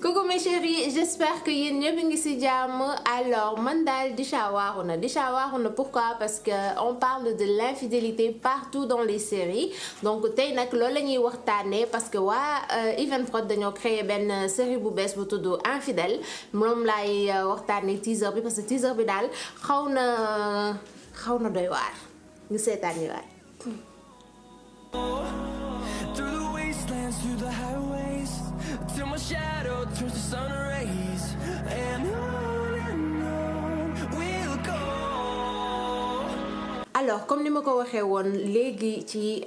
Coucou mes chéris, j'espère que yéen ñëpp ngi ci jàmm. Alors man daal Disha waaru na pourquoi? Parce que on parle de l'infidélité partout dans les séries. Donc tey nag loolu la ñuy waxtaanee parce que waa Even Prod dañoo créé benn série bu bees bu tudd Infidèle moom laay waxtaanee teaser bi parce que teaser bi daal xaw na doy waar ñu seetaan ñu waay. Till my shadow turns to sun rays, and on we'll go. Alors comme ni ma ko waxee woon léegi ci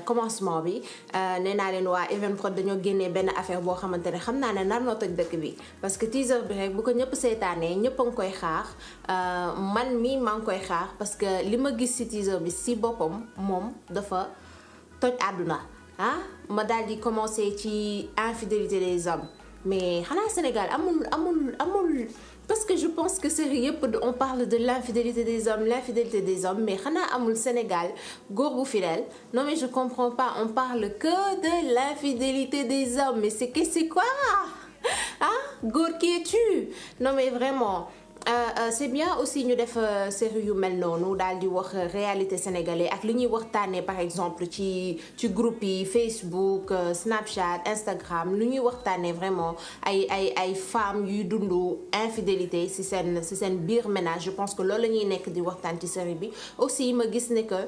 commencement bi nee naa leen waa Even Prod dañoo génnee benn affaire boo xamante ne xam naa ne nar noo toj dëkk bi parce que teaser bi rek bu ko ñëpp seetaanee ñëpp a ngi koy xaar man mii maa ngi koy xaar parce que li ma gis ci teaser bi ci boppam moom dafa toj àdduna. ma daal di commencer ci infidélité des hommes mais xanaa Sénégal amul parce que je pense que série yëpp on parle de l'infidélité des hommes mais xanaa amul Sénégal góor bu fidèle. Non mais je comprends pas, on parle que de l'infidélité des hommes mais c'est quoi góor qui es-tu? Non mais vraiment c'est bien aussi ñu def série yu mel noonu daal di wax réalité sénégalaise ak li ñuy waxtaanee par exemple ci groupe yi Facebook Snapchat Instagram lu ñuy waxtaanee vraiment ay femmes yuy dund infidélité ci seen biir ménage. Je pense que loolu la ñuy nekk di waxtaan ci série bi. Aussi ma gis ne que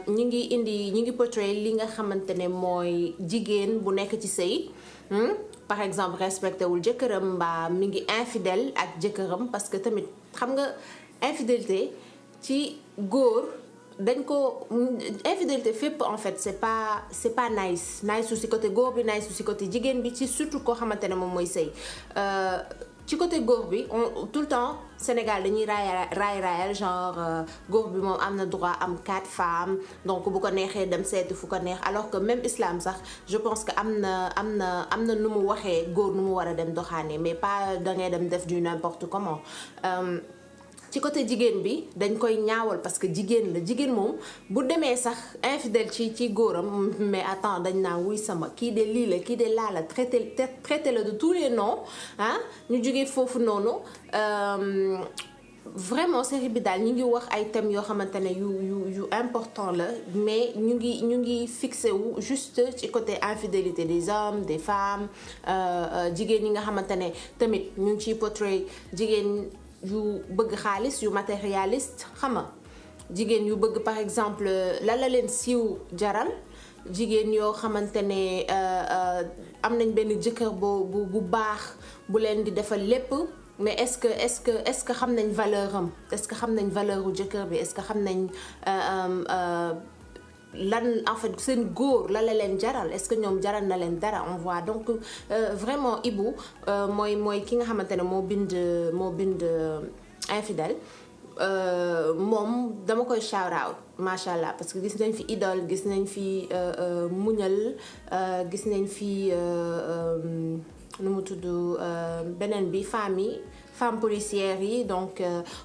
ñi ngi portray li nga xamante ne mooy jigéen bu nekk ci sëy. Par exemple respecté wul jëkkëram mbaa mi ngi infidèle ak jëkkëram parce que tamit xam nga infidélité ci góor dañ ko infidélité fépp en fait c'est pas nice su ci côté góor bi nice su ci côté jigéen bi ci surtout koo xamante ne moom mooy sëy ci côté góor bi tout le temps Sénégal dañuy raayal genre góor bi moom am na droit am 4 femmes donc bu ko neexee dem seeti fu ko neex alors que même islam sax je pense que am na nu mu waxee góor nu mu war a dem doxaane mais pas dangay dem def du n'importe comment. ci côté jigéen bi dañ koy ñaawal parce que jigéen moom bu demee sax infidèle ci góoram mais attends dañ naa wuy sama kii de lii la kii de laa la traité la de tous les noms ñu jógee foofu noonu. Vraiment série bi daal ñu ngi wax ay thèmes yoo xamante ne yu important la mais ñu ngi fixé wu juste ci côté infidélité des hommes des femmes jigéen ñi nga xamante ne tamit ñu ngi ciy portray jigéen yu bëgg xaalis yu matérialiste xam nga jigéen yu bëgg par exemple la leen siiw jaral jigéen yoo xamante ne am nañ benn jëkkër bu baax bu leen di defal lépp mais est-ce que xam nañ valeur am est-ce que xam nañ valeur u jëkkër bi est-ce que xam nañ lan en fait seen góor la leen jaral est-ce que ñoom jaral na leen dara on voit donc vraiment Ibou mooy ki nga xamante ne moo bind infidèle moom dama koy shout out macha allah parce que gis nañ fi idole gis nañ fi muñal gis nañ fi nu mu tudd beneen bi femme policière yi donc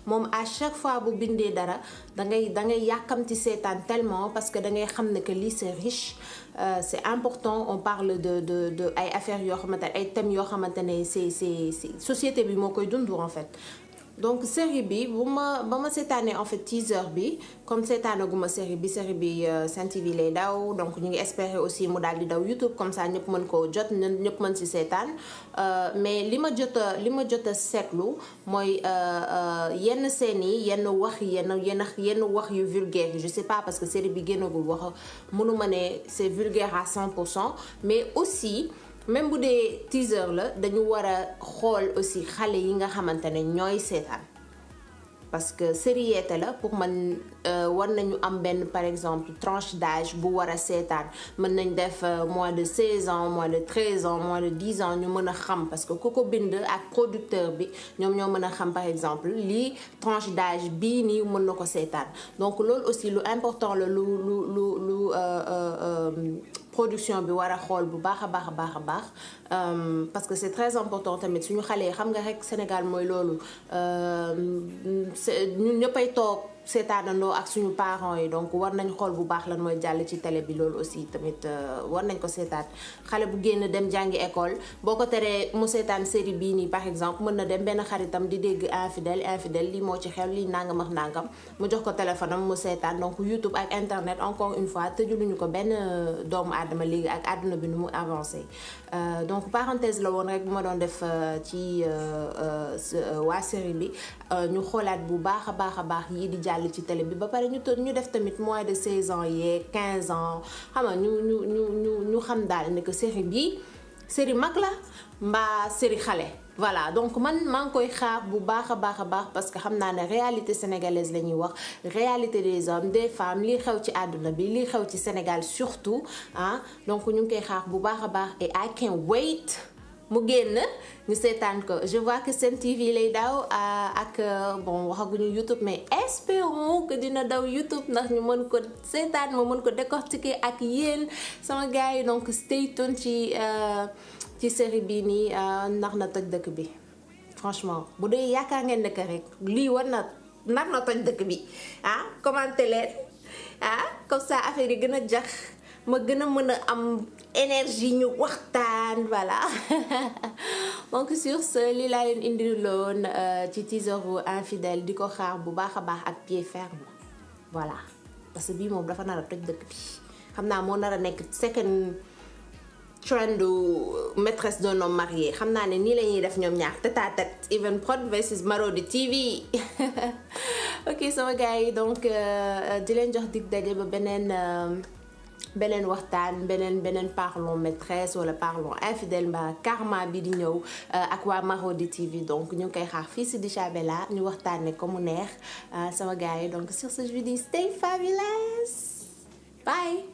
moom à chaque fois bu bindee dara da ngay yàkkamti seetaan tellement parce que da ngay xam ne que lii c'est riche c'est important. On parle de ay affaires yoo xamante ne ay thèmes yoo xamante ne c'est société bi moo koy dund en fait. Donc série bi ba ma seetaanee en fait teaser bi comme seetaanaguma série bi Sen TV lay daw donc ñu ngi espérer aussi mu daal di daw YouTube comme ça ñëpp mën koo jot ñëpp mën ci seetaan mais li ma jot a seetlu mooy yenn scènes yi yenn wax yu vulgaire je sais pas parce que série bi génnagul wax mënuma ne c'est vulgaire à 100% mais aussi même bu dee teaser la dañu war a xool aussi xale yi nga xamante ne ñooy seetaan parce que série yeete la pour man war nañu am benn par exemple tranche d'âge bu war a seetaan mën nañ def moins de 16 ans moins de 13 ans moins de 10 ans ñu mën a xam parce que ku ko bind ak producteur bi ñoom ñoo mën a xam par exemple lii tranche d'âge bii nii mën na ko seetaan donc loolu aussi lu important la lu production bi war a xool bu baax a baax parce que c'est très important tamit suñu xale yi xam nga rek Sénégal mooy loolu ñun ñëppay toog seetaanandoo ak suñu parents yi donc war nañ xool bu baax lan mooy jàll ci télé bi loolu aussi tamit war nañ ko seetaan xale bu génn dem jàngi école boo ko teree mu seetaan série bii nii par exemple mën na dem benn xaritam di dégg infidèle lii moo ci xew lii nangam ak nangam mu jox ko téléphone am mu seetaan donc YouTube ak internet encore une fois tëjuluñu ko benn doomu aadama léegi ak àdduna bi nu mu avancé donc parenthèse la woon rek bu ma doon def ci waa série bi ñu xoolaat bu baax a baax yii di jàll ci télé bi ba pare ñu def tamit moins de 16 ans yeeg 15 ans xam nga ñu xam daal ne que série bi série mag la mbaa série xale voilà donc maa ngi koy xaar bu baax a baax parce que xam naa ne réalité sénégalaise la ñuy wax réalité des hommes des femmes lii xew ci àdduna bi lii xew ci Sénégal surtout donc ñu ngi koy xaar bu baax a baax et I can't wait mu génn ñu seetaan ko je vois que Sen TV lay daw ak bon waxaguñu YouTube mais espérons que dina daw YouTube ndax ñu mën ko seetaan ma mën ko décortiquer ak yéen sama gars yi donc stay tuned ci série bii nii nar na toj dëkk bi franchement bu dee yaakaar ngeen dëkk rek lii war na nar na toj dëkk bi commenté leen comme ça affaire yi gën a jax ma gën a mën a am énergie ñu waxtaan voilà donc sur ce lii laa leen indiloon ci teaseru infidèle di ko xaar bu baax a baax ak pied ferme voilà parce que bii moom dafa nar a toj dëkk bi xam naa moo nar a nekk second trend maîtresse d'un homme marié xam naa ne nii la ñuy def ñoom ñaar tête à tête Evenprod versus Marodi TV ok sama gars yi donc di leen jox dig daje ba beneen waxtaan beneen parlons maîtresse wala parlons infidèle mbaa karma bi di ñëw ak waa Marodi TV donc ñu ngi koy xaar fii si Disha Bella ñu waxtaanee ko mu neex sama gars yi donc sur ce je vous dis stay fabulous bye.